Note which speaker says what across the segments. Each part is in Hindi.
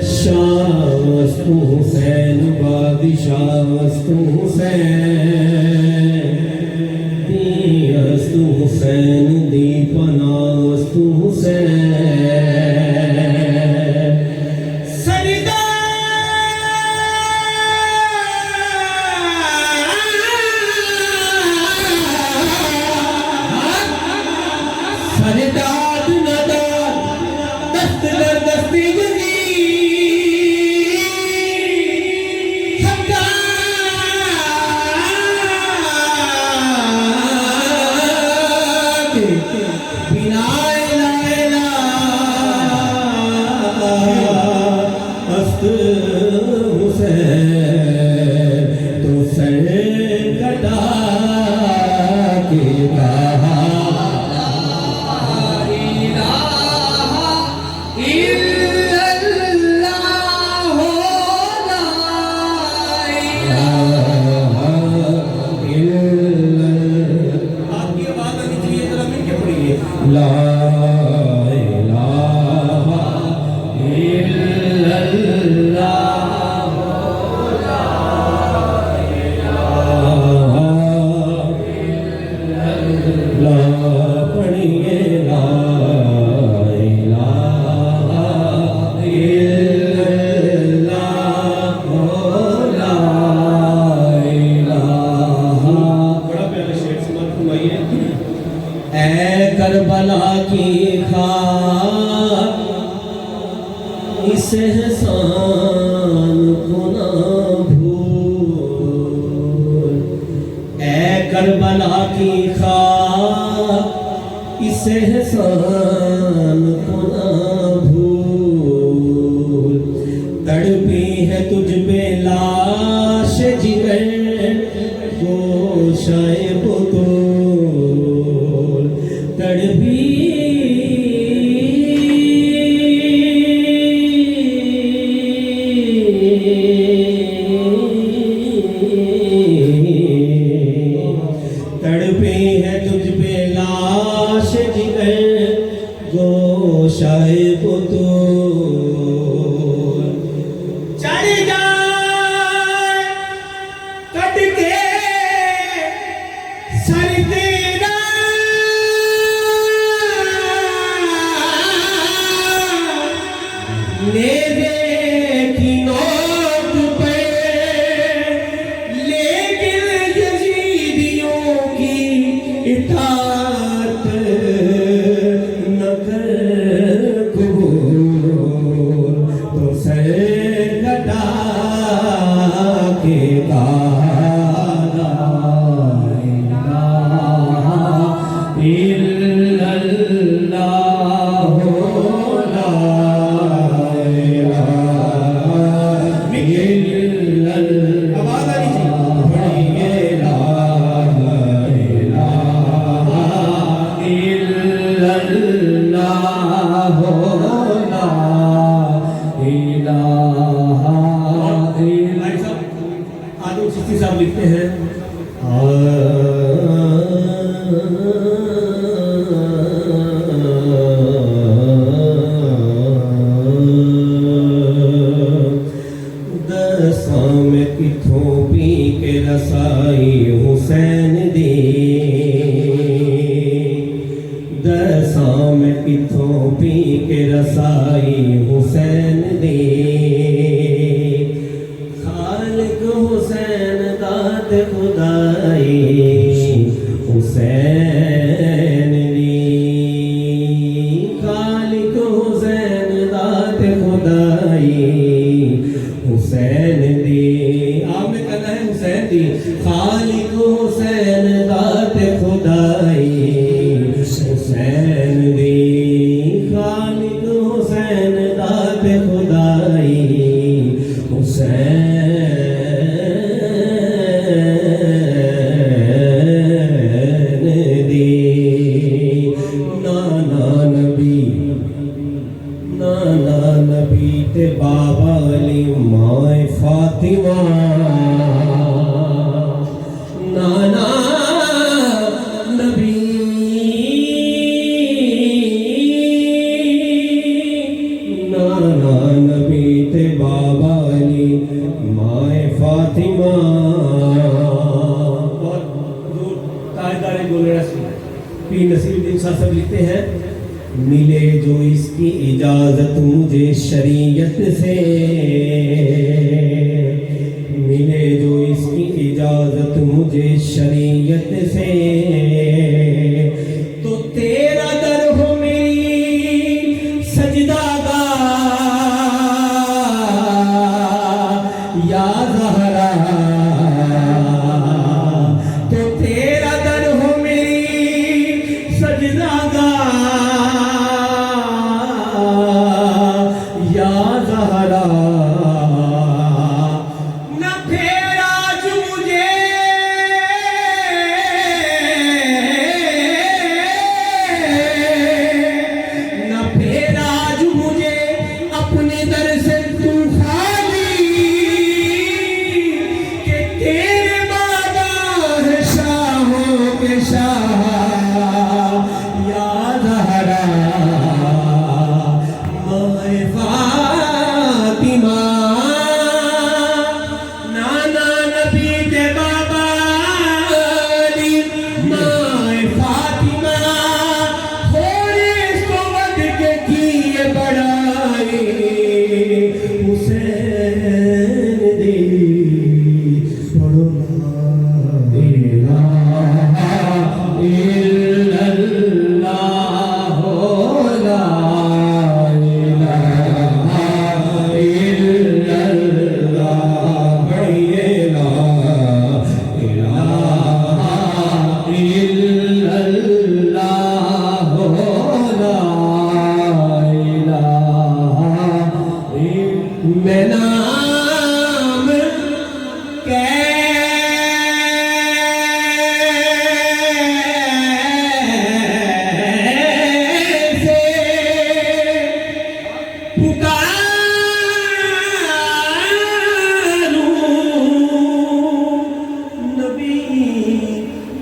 Speaker 1: शाहस्तु हुसैन बादशाहस्तु हुसैन दीअस्तु हुसैन दीपनास्तु हुसैन सरिदा सरिदाद नदाद दस्त दर दस्ती तो सर कटा के कहा आपकी आवाज आनी चाहिए, जरा मिलके पढ़िए ला इलाहा इल्लल्लाह करबला की खाक इस एहसान को ना भूल, ऐ करबला की खाक इस एहसान को ना भूल, तड़पी है तुझ पे लाश जिगर गोशाए बुतूल, तड़पी है तुझ पे लाश जिगर गोशाए बुतूल, चढ़ जाए कट के सर तेरा मेरे की नोट पे, लेकिन यजीदियों की इताअत न कर कबूल, तो सर कटा के कहा इल्लल्लाह साहब लिखते हैं दसां में किथों पी के रसाई हुसैन दी, दसां में किथों पी के रसाई हुसैन दी, खालिक हुसैन दात खुदाई हुसैन दी, खालिक हुसैन दात खुदाई हुसैन दी, आपने कहना है हुसैन दी, खालिक हुसैन दात खुदाई हुसैन दी, खालिक हुसैन दात खुदाई हुसैन दी, नाना नबी ते बाबा अली माए फातिमा, नाना नबी नाना शाह साहब लिखते हैं, मिले जो इसकी इजाजत मुझे शरीयत से, मिले जो इसकी इजाजत मुझे शरीयत से, तो तेरा दर हो मेरी सजदागाह या ज़हरा, तो तेरा दर हो मेरी सजदागाह या ज़हरा।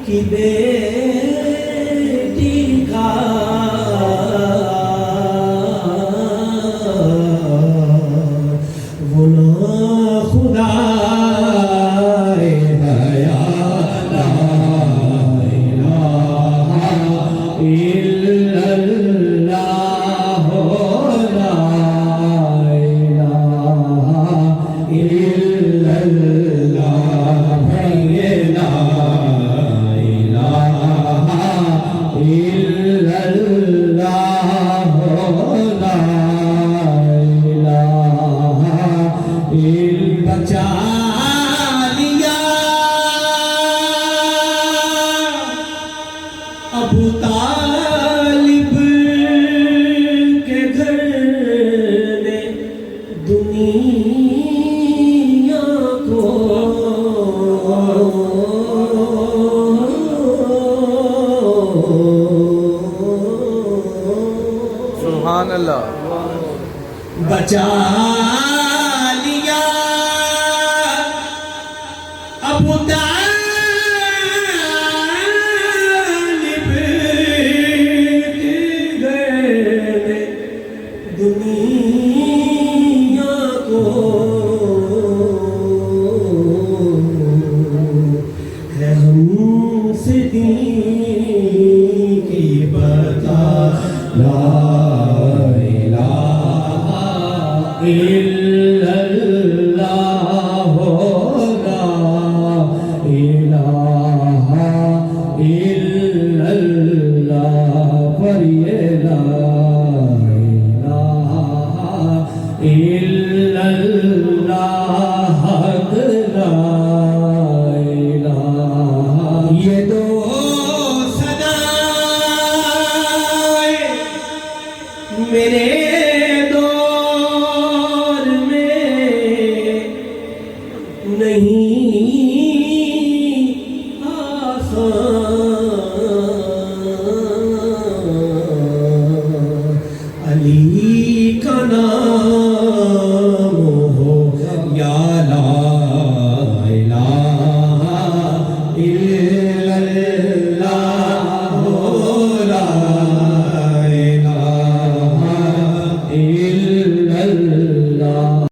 Speaker 1: की बेटी का वो ना खुदा अबू तालिब के घर ने दुनिया को
Speaker 2: सुभान अल्लाह
Speaker 1: बचा लिया। अबू दुनिया को है हमसे दीन की बता ला इलाहा इल्लल्लाह ला इलाहा इल्लल्लाह पढ़िए ला इल्लल्लाह